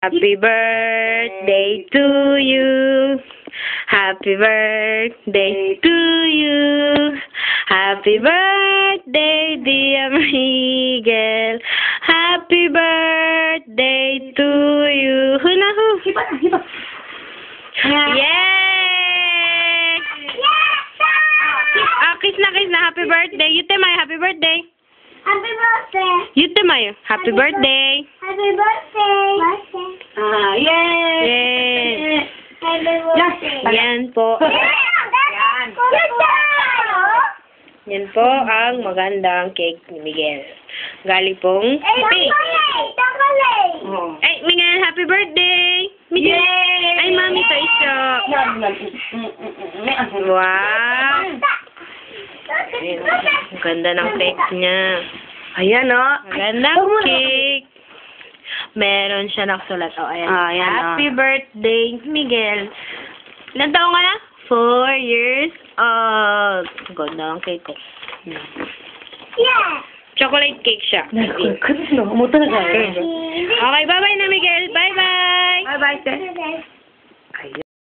Happy birthday to you. Happy birthday to you. Happy birthday, dear Miguel. Happy birthday to you. Hula hoo. Hiba na, hiba. Yay! Kiss na. Happy birthday. You tell my happy birthday. Happy birthday. You tell my happy birthday. Happy birthday. Yay! Yay! Happy birthday. Yan po. Yan. Yan po ang magandang cake ni Miguel. Galing pong Pipi. Ay, Miguel, happy birthday! Miguel. Yay! Ay, mami, to iso. Wow! Ayan, ang ganda ng cake niya. Ayan, o. Magandang cake. Meron siya nakasulat. Oh, ayan. Ayan, Happy birthday, Miguel. Ilan taong ka na? 4 years old. Ganda ng cake ko. Yeah. Chocolate cake siya. Ano? Mo talaga. Okay, bye-bye na, Miguel. Bye-bye. Bye-bye, sir.